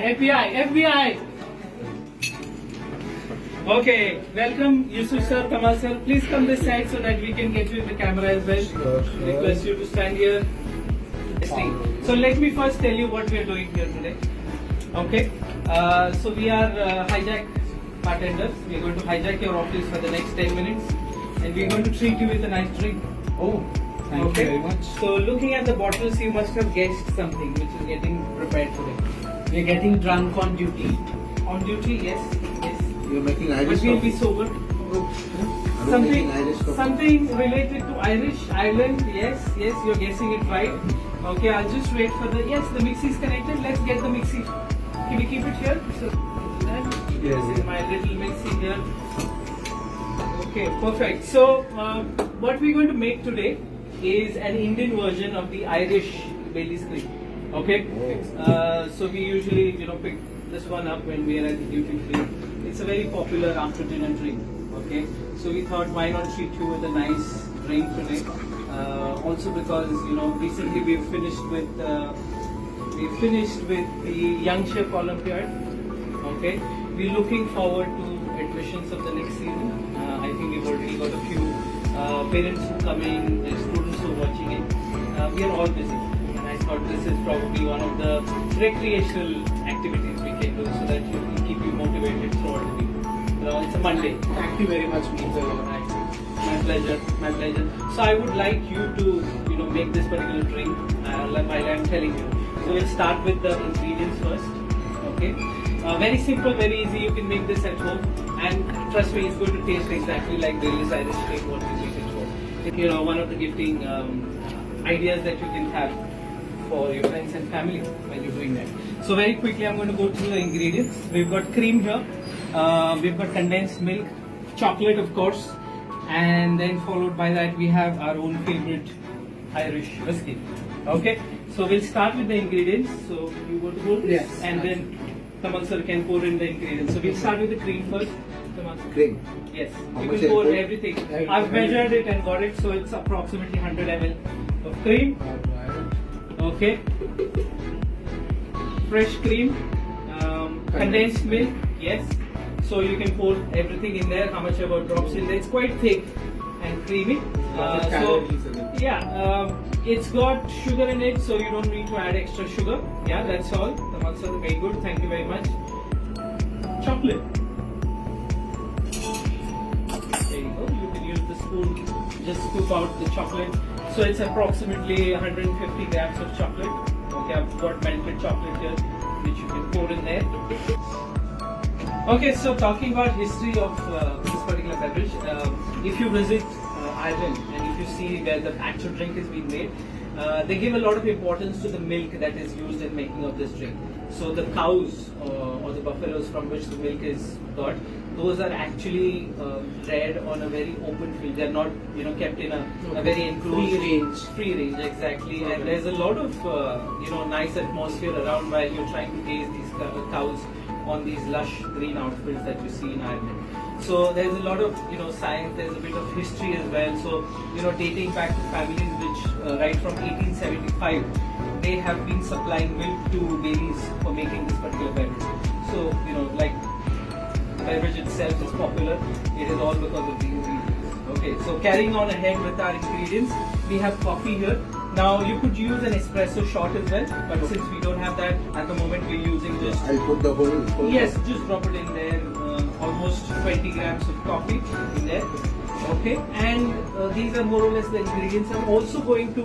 FBI. Okay, welcome Yusuf sir, Kamal sir. Please come this side so that we can get you in the camera as well. Request you to stand here. So let me first tell you what we are doing here today. Okay, so we are hijack bartenders. We are going to hijack your office for the next 10 minutes, and we are going to treat you with a nice drink. Oh, thank you very much. So looking at the bottles, you must have guessed something which is getting prepared today. We are getting drunk on duty. On duty, yes. You're making But Irish we'll be coffee. sober. Are you making Irish coffee? Something related to Ireland. Yes, you're guessing it right. Okay, I'll just wait for the mixie is connected. Let's get the mixie. Can we keep it here? So, Yes. my little mixie here. Okay, perfect. So, what we're going to make today is an Indian version of the Irish Baileys cream. Okay. So we usually, pick this one up when we are at the duty free. It's a very popular after dinner drink. Okay. So we thought, why not treat you with a nice drink today? Also because recently we've finished with the Young Chef Olympiad. Okay. We're looking forward to admissions of the next season. I think we've already got a few parents who come in, the students who are watching it. We are all busy. And I thought this is probably one of the recreational activities we can do so that you can keep you motivated throughout the week. It's a Monday. Thank you very much, Mr. My pleasure. So I would like you to, make this particular drink while I'm telling you. So we'll start with the ingredients first. Okay. Very simple, very easy. You can make this at home, and trust me, it's going to taste exactly like Baileys Irish cream what we make it for. One of the gifting ideas that you can have for your friends and family while you're doing that. So very quickly, I'm going to go through the ingredients. We've got cream here. We've got condensed milk, chocolate, of course, and then followed by that we have our own favorite Irish whiskey. Okay, so we'll start with the ingredients. So you want to go? Yes. And then Kamal sir can pour in the ingredients. So we'll start with the cream first. Kamal sir. Cream. Yes, How you much can I pour put? everything. Everything. I've measured it and got it, so it's approximately 100 ml of cream. Okay. Fresh cream, condensed milk. Yes. So you can pour everything in there. How much about drops in there? It's quite thick and creamy. It's got sugar in it, so you don't need to add extra sugar. Yeah, that's all. Kamal sir, very good. Thank you very much. Chocolate. There you go. You can use the spoon, just scoop out the chocolate. So it's approximately 150 grams of chocolate. Okay, I've got melted chocolate here, which you can pour in there. Okay, so talking about history of this particular beverage, if you visit Ireland and if you see where the actual drink is being made, they give a lot of importance to the milk that is used in making of this drink. So the cows or the buffaloes from which the milk is got, those are actually bred on a very open field. They are not, kept in a very enclosed free range, exactly. Okay. And there's a lot of nice atmosphere around while you're trying to gaze these cows on these lush green outfields that you see in Ireland. So there's a lot of science. There's a bit of history as well. So dating back to families which right from 1875 they have been supplying milk to Baileys for making this particular beverage. So like the beverage itself is popular. It is all because of these ingredients. Okay, so carrying on ahead with our ingredients, we have coffee here. Now you could use an espresso shot as well, but since we don't have that at the moment, we're using just. I'll put the whole. Yes, just drop it in there. Almost 20 grams of coffee in there. Okay, and these are more or less the ingredients. I'm also going to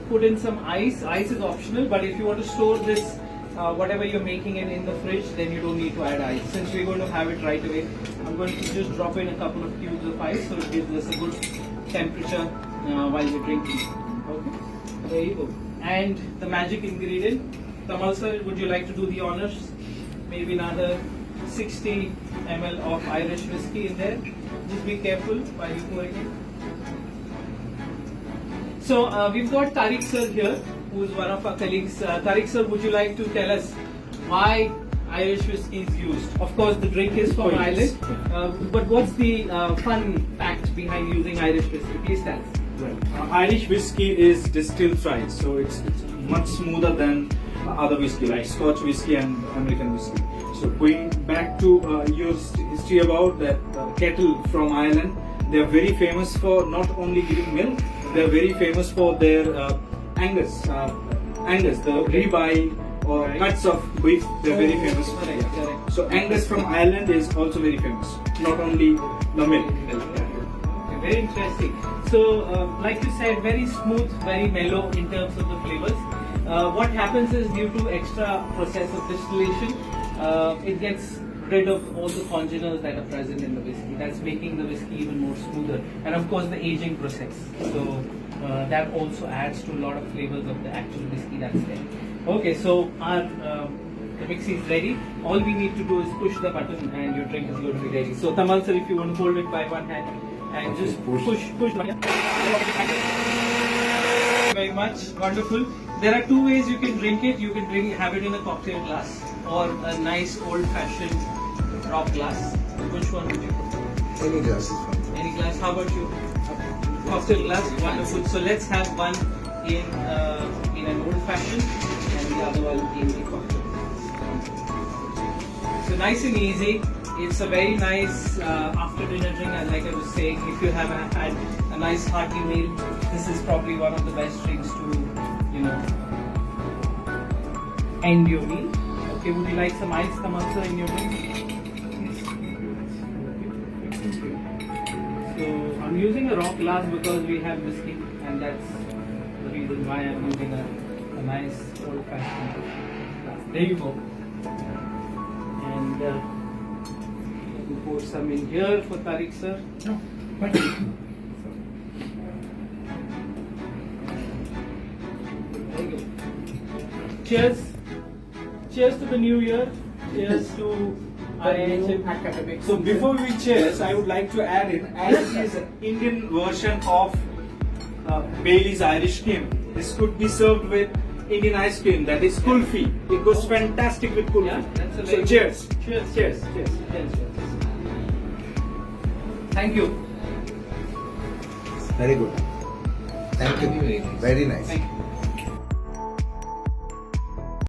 put in some ice. Ice is optional, but if you want to store this, whatever you're making in the fridge, then you don't need to add ice. Since we're going to have it right away, I'm going to just drop in a couple of cubes of ice, so it gives us a good temperature while we're drinking. Okay, there you go. And the magic ingredient. Kamal sir, would you like to do the honors? Maybe another 60 ml of Irish whiskey in there. Just be careful while you pour it in. So we've got Tariq sir here, who is one of our colleagues. Tariq sir, would you like to tell us why Irish whiskey is used? Of course, the drink is from Ireland, but what's the fun fact behind using Irish whiskey? Please tell us. Right. Irish whiskey is distilled fried, so it's much smoother than other whiskey like Scotch whiskey and American whiskey. So going back to your history about that kettle from Ireland, they are very famous for not only giving milk, they are very famous for their Angus, the ribeye or Right. cuts of beef. They are very famous. Correct, correct. So Angus from Ireland is also very famous, not only the milk. Okay, very interesting. So, like you said, very smooth, very mellow in terms of the flavors. What happens is due to extra process of distillation, it gets rid of all the congeners that are present in the whiskey. That's making the whiskey even more smoother. And of course, the aging process. So that also adds to a lot of flavors of the actual whiskey that's there. Okay, so our the mix is ready. All we need to do is push the button and your drink is going to be ready. So Tamal sir, if you want to hold it by one hand and just push the button. Very much wonderful. There are two ways you can drink it. You can have it in a cocktail glass or a nice old-fashioned rock glass. Which one would you prefer? Any glass is fine. Any glass? How about you? Cocktail glass. Wonderful. So let's have one in an old-fashioned and the other one in the cocktail glass. So nice and easy. It's a very nice after-dinner drink, and like I was saying, if you have had a nice hearty meal, this is probably one of the best drinks to, end your meal. Okay, would you like some ice, Tamal sir, in your drink? So I'm using a rock glass because we have whiskey, and that's the reason why I'm using a nice old-fashioned glass. There you go. And let me pour some in here for Tariq sir. No, but There you go. Cheers. Cheers to the new year. Cheers to IIHM. academic. So before we cheers, I would like to add in, as it is an Indian version of Bailey's Irish cream, this could be served with Indian ice cream, that is kulfi. It goes fantastic with kulfi. Yeah, that's a So very cheers. Cheers. Cheers. Cheers. Cheers. Thank you. Very good. Thank you. Very nice. Very nice. Thank you.